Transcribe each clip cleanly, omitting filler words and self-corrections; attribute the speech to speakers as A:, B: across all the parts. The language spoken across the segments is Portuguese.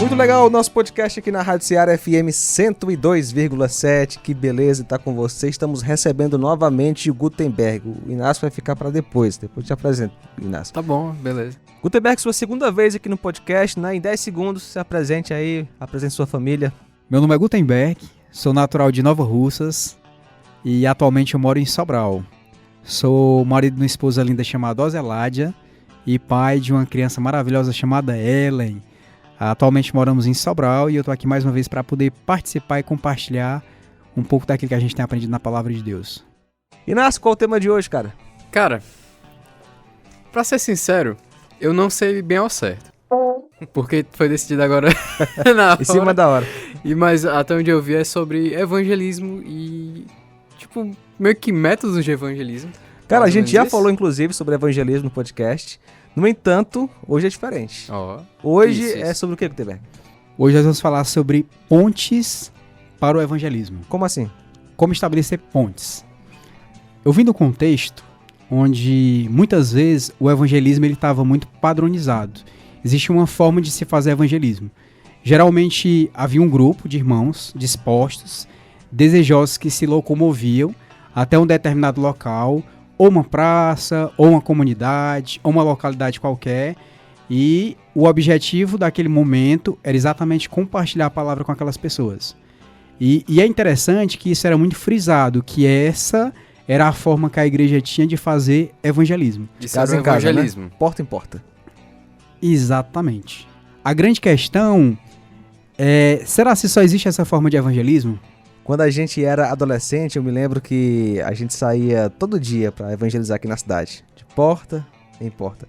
A: Muito legal o nosso podcast aqui na Rádio Ceará FM 102,7. Que beleza estar com você. Estamos recebendo novamente o Gutenberg. O Inácio vai ficar para depois te apresento, Inácio.
B: Tá bom, beleza.
A: Gutenberg, sua segunda vez aqui no podcast, né? Em 10 segundos, se apresente aí, apresente sua família.
C: Meu nome é Gutenberg, sou natural de Nova Russas e atualmente eu moro em Sobral. Sou marido de uma esposa linda chamada Ozeládia e pai de uma criança maravilhosa chamada Ellen. Atualmente moramos em Sobral e eu tô aqui mais uma vez para poder participar e compartilhar um pouco daquilo que a gente tem aprendido na Palavra de Deus.
A: Inácio, qual o tema de hoje, cara?
B: Cara, pra ser sincero, eu não sei bem ao certo. Porque foi decidido agora na hora.
A: Em cima da hora.
B: Mas até onde eu vi é sobre evangelismo e, tipo, meio que métodos de evangelismo.
A: Cara, a gente já falou, inclusive, sobre evangelismo no podcast. No entanto, hoje é diferente. Hoje
B: isso.
A: É sobre o que, Gutenberg?
C: Hoje nós vamos falar sobre pontes para o evangelismo.
A: Como assim?
C: Como estabelecer pontes. Eu vim do contexto onde muitas vezes o evangelismo estava muito padronizado. Existia uma forma de se fazer evangelismo. Geralmente havia um grupo de irmãos dispostos, desejosos que se locomoviam até um determinado local, ou uma praça, ou uma comunidade, ou uma localidade qualquer, e o objetivo daquele momento era exatamente compartilhar a palavra com aquelas pessoas. E é interessante que isso era muito frisado, que essa era a forma que a igreja tinha de fazer evangelismo.
B: De casa em casa, evangelismo.
A: Né? Porta em porta.
C: Exatamente. A grande questão é, será se só existe essa forma de evangelismo?
A: Quando a gente era adolescente, eu me lembro que a gente saía todo dia para evangelizar aqui na cidade, de porta em porta.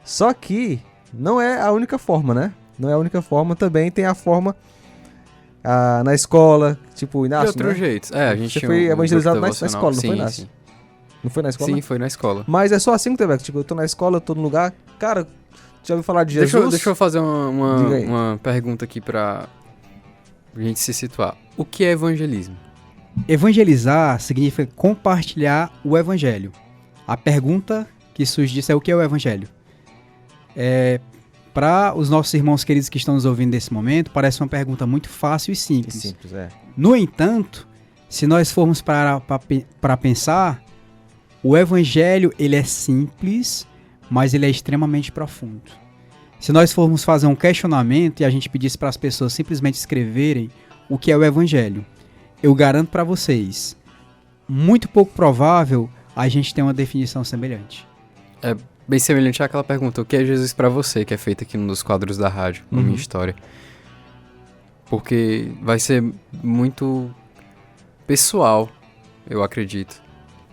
A: Só que não é a única forma, né? Não é a única forma, também tem a forma na escola, tipo o Inácio,
B: de outro jeito. A gente
A: Você foi evangelizado na escola, não
B: sim,
A: foi, Inácio?
B: Sim.
A: Não foi na escola?
B: Sim, foi na escola.
A: Mas é só assim que tem, tipo, eu tô na escola, eu tô no lugar, cara, já ouviu falar de Jesus?
B: Deixa eu fazer uma pergunta aqui pra gente se situar. O que é evangelismo?
C: Evangelizar significa compartilhar o evangelho. A pergunta que surge disso é o que é o evangelho? Para os nossos irmãos queridos que estão nos ouvindo nesse momento, parece uma pergunta muito fácil e simples. No entanto, se nós formos para pensar, o evangelho ele é simples, mas ele é extremamente profundo. Se nós formos fazer um questionamento e a gente pedisse para as pessoas simplesmente escreverem o que é o evangelho, eu garanto para vocês, muito pouco provável a gente ter uma definição semelhante.
B: É bem semelhante àquela pergunta, o que é Jesus para você, que é feita aqui num dos quadros da rádio, na minha história. Porque vai ser muito pessoal, eu acredito,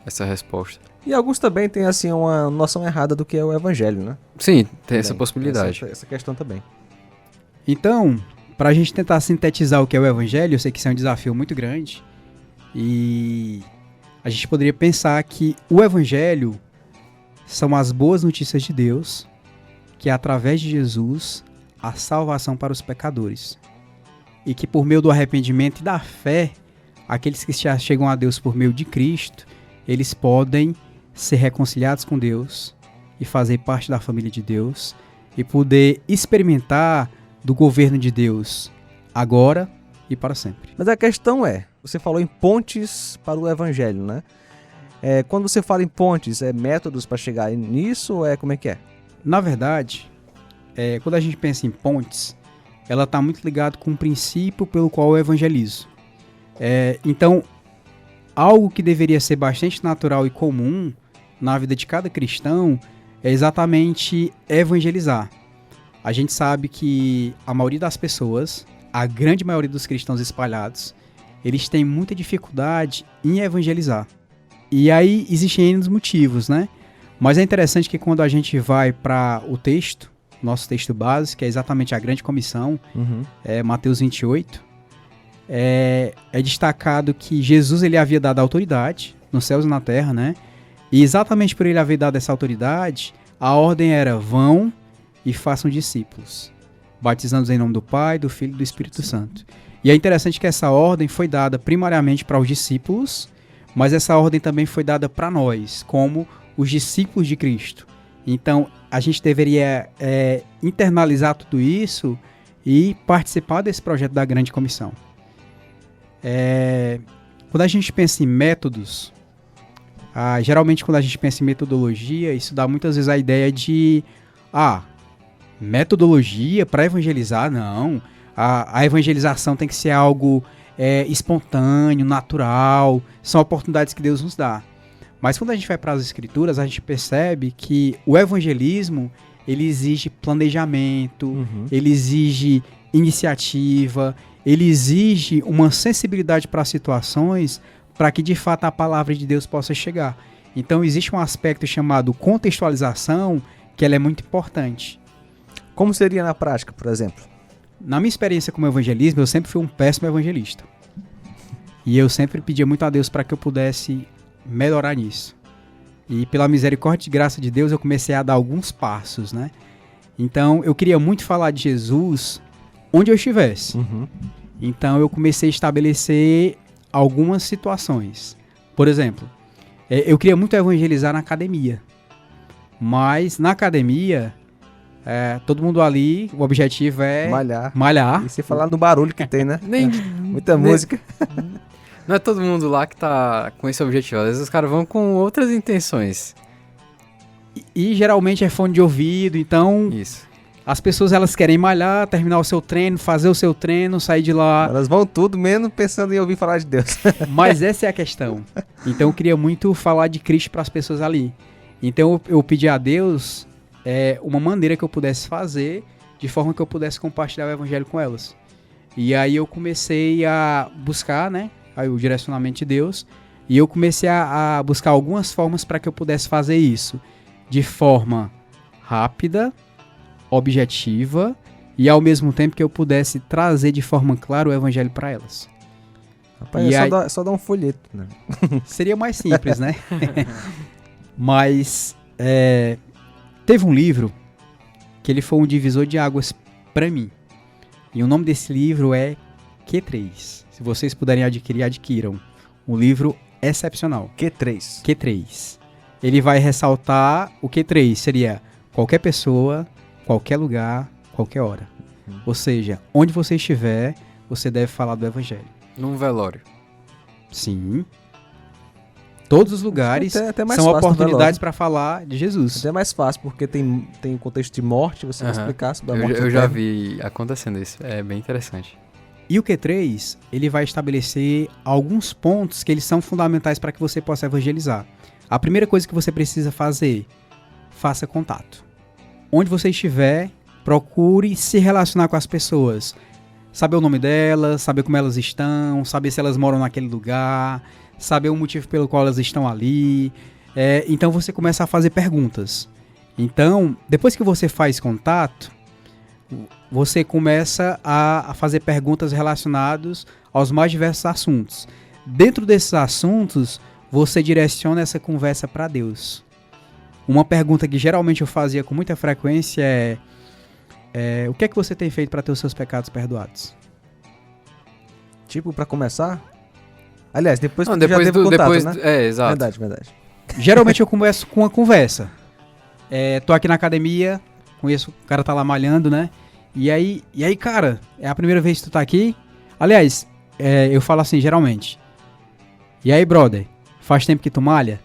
B: essa resposta.
A: E alguns também têm, assim, uma noção errada do que é o evangelho, né?
B: Sim, tem essa possibilidade.
A: Essa questão também.
C: Então, para a gente tentar sintetizar o que é o evangelho, eu sei que isso é um desafio muito grande, e a gente poderia pensar que o evangelho são as boas notícias de Deus, que é através de Jesus a salvação para os pecadores. E que por meio do arrependimento e da fé, aqueles que já chegam a Deus por meio de Cristo, eles podem ser reconciliados com Deus e fazer parte da família de Deus e poder experimentar do governo de Deus agora e para sempre.
A: Mas a questão é, você falou em pontes para o evangelho, né? Quando você fala em pontes, é métodos para chegar nisso ou como é que é?
C: Na verdade, quando a gente pensa em pontes, ela está muito ligada com o princípio pelo qual eu evangelizo. Então, algo que deveria ser bastante natural e comum na vida de cada cristão é exatamente evangelizar. A gente sabe que a maioria das pessoas, a grande maioria dos cristãos espalhados, eles têm muita dificuldade em evangelizar. E aí existem N motivos, né? Mas é interessante que quando a gente vai para o texto, nosso texto base, que é exatamente a grande comissão, Mateus 28, é destacado que Jesus ele havia dado autoridade nos céus e na terra, né? E exatamente por ele haver dado essa autoridade, a ordem era: vão e façam discípulos, batizando-os em nome do Pai, do Filho e do Espírito Santo. E é interessante que essa ordem foi dada primariamente para os discípulos, mas essa ordem também foi dada para nós, como os discípulos de Cristo. Então, a gente deveria internalizar tudo isso e participar desse projeto da Grande Comissão. Quando a gente pensa em métodos, geralmente quando a gente pensa em metodologia, isso dá muitas vezes a ideia de metodologia para evangelizar, não. A evangelização tem que ser algo espontâneo, natural, são oportunidades que Deus nos dá. Mas quando a gente vai para as Escrituras, a gente percebe que o evangelismo, ele exige planejamento, ele exige iniciativa, ele exige uma sensibilidade para situações para que de fato a palavra de Deus possa chegar. Então existe um aspecto chamado contextualização que ela é muito importante.
A: Como seria na prática, por exemplo?
C: Na minha experiência como evangelismo, eu sempre fui um péssimo evangelista. E eu sempre pedia muito a Deus para que eu pudesse melhorar nisso. E pela misericórdia e graça de Deus, eu comecei a dar alguns passos, né? Então, eu queria muito falar de Jesus onde eu estivesse. Então, eu comecei a estabelecer algumas situações. Por exemplo, eu queria muito evangelizar na academia. Mas, na academia, todo mundo ali, o objetivo é malhar.
A: E você falar no barulho que tem, né? Muita música.
B: Não é todo mundo lá que tá com esse objetivo. Às vezes os caras vão com outras intenções.
C: E geralmente é fone de ouvido, então...
B: Isso.
C: As pessoas, elas querem malhar, terminar o seu treino, fazer o seu treino, sair de lá.
A: Elas vão tudo, menos pensando em ouvir falar de Deus.
C: Mas essa é a questão. Então eu queria muito falar de Cristo para as pessoas ali. Então eu pedi a Deus uma maneira que eu pudesse fazer, de forma que eu pudesse compartilhar o evangelho com elas. E aí eu comecei a buscar, né? Aí o direcionamento de Deus, e eu comecei a buscar algumas formas para que eu pudesse fazer isso de forma rápida, objetiva e ao mesmo tempo que eu pudesse trazer de forma clara o evangelho para elas.
A: Rapaz, só dá um folheto, né?
C: Seria mais simples, né? Mas teve um livro que ele foi um divisor de águas para mim. E o nome desse livro é Q3. Se vocês puderem adquirir, adquiram. Um livro excepcional. Q3. Ele vai ressaltar o Q3. Seria qualquer pessoa, qualquer lugar, qualquer hora. Ou seja, onde você estiver, você deve falar do evangelho.
B: Num velório.
C: Sim. Todos os lugares
A: até mais
C: são
A: fácil
C: oportunidades para falar de Jesus.
A: Até é mais fácil, porque tem o contexto de morte, você vai explicar sobre a morte.
B: Eu já vi acontecendo isso. É bem interessante.
C: E o Q3, ele vai estabelecer alguns pontos que eles são fundamentais para que você possa evangelizar. A primeira coisa que você precisa fazer, faça contato. Onde você estiver, procure se relacionar com as pessoas. Saber o nome delas, saber como elas estão, saber se elas moram naquele lugar, saber o motivo pelo qual elas estão ali. Então você começa a fazer perguntas. Então, depois que você faz contato, você começa a fazer perguntas relacionadas aos mais diversos assuntos. Dentro desses assuntos, você direciona essa conversa para Deus. Uma pergunta que geralmente eu fazia com muita frequência é o que é que você tem feito para ter os seus pecados perdoados?
A: Tipo, para começar? Aliás, depois que já teve contato, né?
B: Exato.
A: Verdade.
C: Geralmente eu começo com uma conversa. Tô aqui na academia, conheço, o cara tá lá malhando, né? E aí, cara, é a primeira vez que tu tá aqui? Aliás, eu falo assim, geralmente. E aí, brother, faz tempo que tu malha?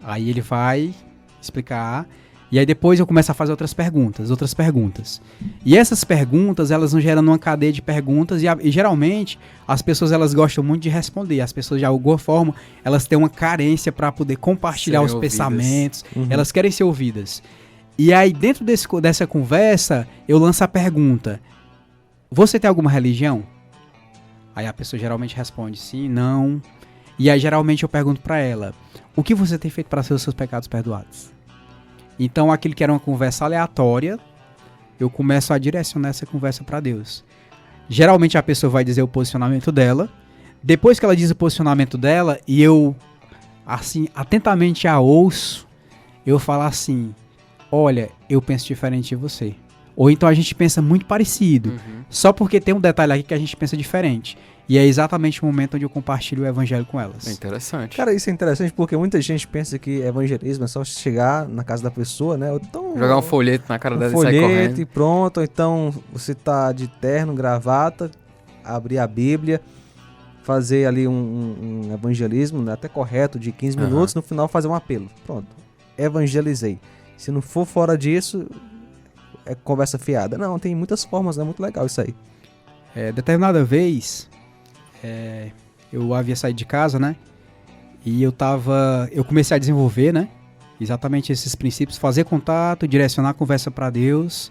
C: Aí ele vai explicar. E aí depois eu começo a fazer outras perguntas. E essas perguntas, elas vão gerando uma cadeia de perguntas e geralmente as pessoas, elas gostam muito de responder. As pessoas, de alguma forma, elas têm uma carência para poder compartilhar os pensamentos. Elas querem ser ouvidas. E aí dentro dessa conversa, eu lanço a pergunta: você tem alguma religião? Aí a pessoa geralmente responde sim, não. E aí geralmente eu pergunto para ela: o que você tem feito para ter os seus pecados perdoados? Então, aquilo que era uma conversa aleatória, eu começo a direcionar essa conversa para Deus. Geralmente a pessoa vai dizer o posicionamento dela. Depois que ela diz o posicionamento dela e eu, assim, atentamente a ouço, eu falo assim: olha, eu penso diferente de você. Ou então a gente pensa muito parecido. Só porque tem um detalhe aqui que a gente pensa diferente. E é exatamente o momento onde eu compartilho o evangelho com elas.
B: É interessante.
A: Cara, isso é interessante porque muita gente pensa que evangelismo é só chegar na casa da pessoa, né? Ou então,
B: Jogar um folheto na cara dela e sair
A: folheto
B: correndo.
A: e pronto. Ou então você tá de terno, gravata, abrir a Bíblia, fazer ali um evangelismo, né, até correto, de 15
B: Aham.
A: minutos, no final fazer um apelo. Pronto, evangelizei. Se não for fora disso, é conversa fiada. Não, tem muitas formas, é muito legal isso aí.
C: Determinada vez, eu havia saído de casa, né? E eu comecei a desenvolver, né? Exatamente esses princípios, fazer contato, direcionar a conversa para Deus,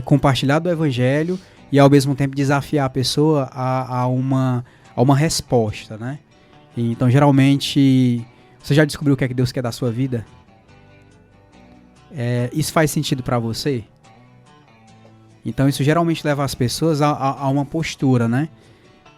C: compartilhar do evangelho e ao mesmo tempo desafiar a pessoa a uma resposta, né? Então, geralmente, você já descobriu o que é que Deus quer da sua vida? Isso faz sentido para você? Então, isso geralmente leva as pessoas a uma postura, né?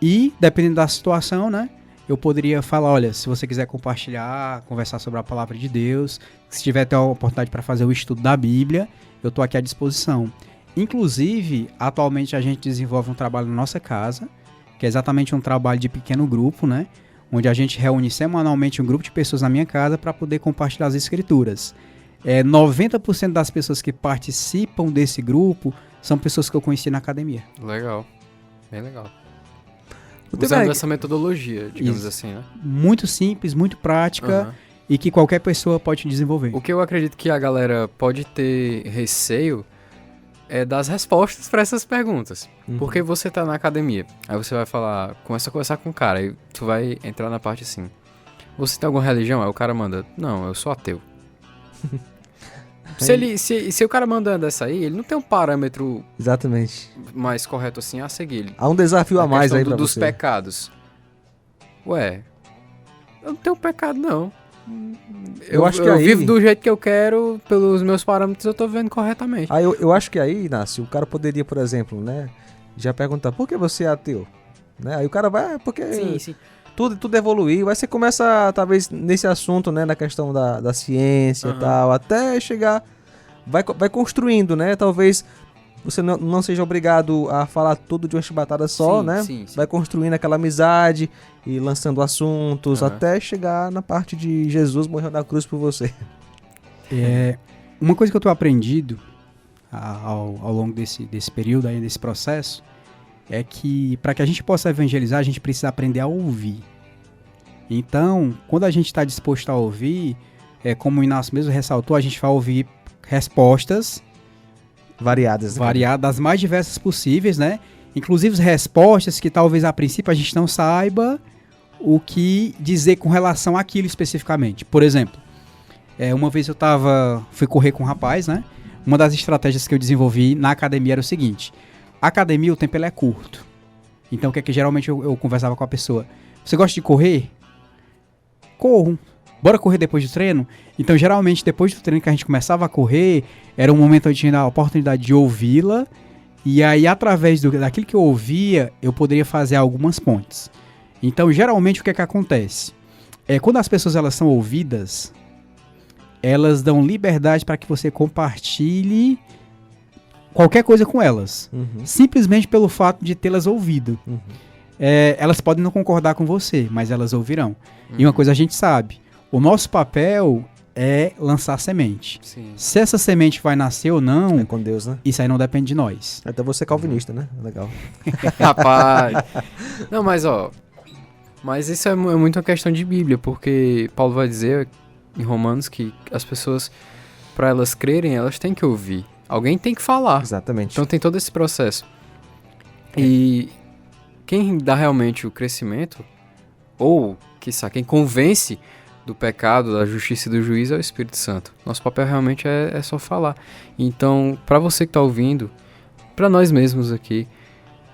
C: E, dependendo da situação, né? Eu poderia falar, olha, se você quiser compartilhar, conversar sobre a palavra de Deus, se tiver até a oportunidade para fazer o estudo da Bíblia, eu estou aqui à disposição. Inclusive, atualmente a gente desenvolve um trabalho na nossa casa, que é exatamente um trabalho de pequeno grupo, né? Onde a gente reúne semanalmente um grupo de pessoas na minha casa para poder compartilhar as escrituras. 90% das pessoas que participam desse grupo são pessoas que eu conheci na academia.
B: Legal. Bem legal.
A: Gutenberg,
B: Usando essa metodologia, digamos
C: Isso.
B: assim, né?
C: Muito simples, muito prática
B: Aham.
C: e que qualquer pessoa pode desenvolver.
B: O que eu acredito que a galera pode ter receio é das respostas para essas perguntas.
A: Uhum.
B: Porque você tá na academia, aí você vai falar, começa a conversar com o cara, aí tu vai entrar na parte assim, você tem alguma religião? Aí o cara manda, não, eu sou ateu. Se o cara manda dessa aí, ele não tem um parâmetro
A: Exatamente.
B: mais correto assim a seguir.
A: Há um desafio a mais
B: questão
A: aí pra
B: dos
A: você.
B: pecados. Ué, eu não tenho pecado não.
A: Eu acho que
B: eu
A: aí-
B: vivo do jeito que eu quero, pelos meus parâmetros eu tô vivendo corretamente.
A: Aí eu acho que aí, Inácio, o cara poderia, por exemplo, né, já perguntar, por que você é ateu? Né? Aí o cara vai, porque
B: sim.
A: tudo evoluiu. Aí você começa, talvez, nesse assunto, né, na questão da ciência e
B: Aham.
A: tal, até chegar, vai construindo, né, talvez você não seja obrigado a falar tudo de uma chibatada só,
B: Sim,
A: né,
B: sim.
A: vai construindo aquela amizade e lançando assuntos,
B: Aham.
A: até chegar na parte de Jesus morreu na cruz por você.
C: Uma coisa que eu tô aprendido ao longo desse período aí, desse processo, é que para que a gente possa evangelizar, a gente precisa aprender a ouvir. Então, quando a gente está disposto a ouvir, como o Inácio mesmo ressaltou, a gente vai ouvir respostas
A: Variadas. né?
C: variadas, das mais diversas possíveis, né? Inclusive respostas que talvez a princípio a gente não saiba o que dizer com relação àquilo especificamente. Por exemplo, uma vez eu fui correr com um rapaz, né? Uma das estratégias que eu desenvolvi na academia era o seguinte: a academia, o tempo ele é curto. Então o que é que geralmente eu conversava com a pessoa? Você gosta de correr? Corro. Bora correr depois do treino? Então geralmente depois do treino que a gente começava a correr, era um momento onde eu tinha a oportunidade de ouvi-la. E aí através daquilo que eu ouvia, eu poderia fazer algumas pontes. Então geralmente o que é que acontece? Quando as pessoas elas são ouvidas, elas dão liberdade para que você compartilhe qualquer coisa com elas.
A: Uhum,
C: Simplesmente pelo fato de tê-las ouvido.
A: uhum.
C: Elas podem não concordar com você, mas elas ouvirão. E uma coisa a gente sabe, o nosso papel é lançar semente.
B: Sim.
C: Se essa semente vai nascer ou
A: É
C: não,
A: com Deus, né?
C: isso aí não depende de nós.
A: Até você é calvinista, né? Legal.
B: Rapaz. Não, mas isso é muito uma questão de Bíblia, porque Paulo vai dizer em Romanos que as pessoas, para elas crerem, elas têm que ouvir. Alguém tem que falar.
A: Exatamente.
B: Então tem todo esse processo. E quem dá realmente o crescimento, ou, quiçá, quem convence do pecado, da justiça e do juízo é o Espírito Santo. Nosso papel realmente é só falar. Então, para você que tá ouvindo, para nós mesmos aqui,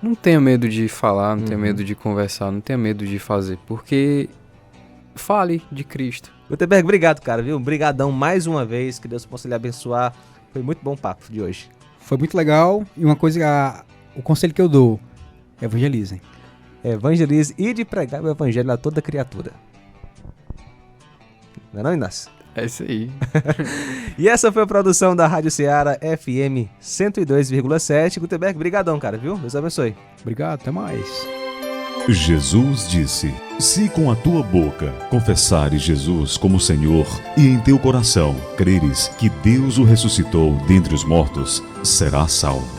B: não tenha medo de falar, não tenha medo de conversar, não tenha medo de fazer, porque fale de Cristo.
A: Gutenberg, obrigado, cara, viu? Obrigadão mais uma vez, que Deus possa lhe abençoar. Foi muito bom o papo de hoje.
C: Foi muito legal e uma coisa, o conselho que eu dou, evangelizem.
A: Evangelize e de pregar o evangelho a toda criatura. Não é não, Inácio?
B: É isso aí.
A: E essa foi a produção da Rádio Ceará FM 102,7. Gutenberg, brigadão, cara, viu? Deus abençoe.
C: Obrigado, até mais.
D: Jesus disse: se com a tua boca confessares Jesus como Senhor e em teu coração creres que Deus o ressuscitou dentre os mortos, serás salvo.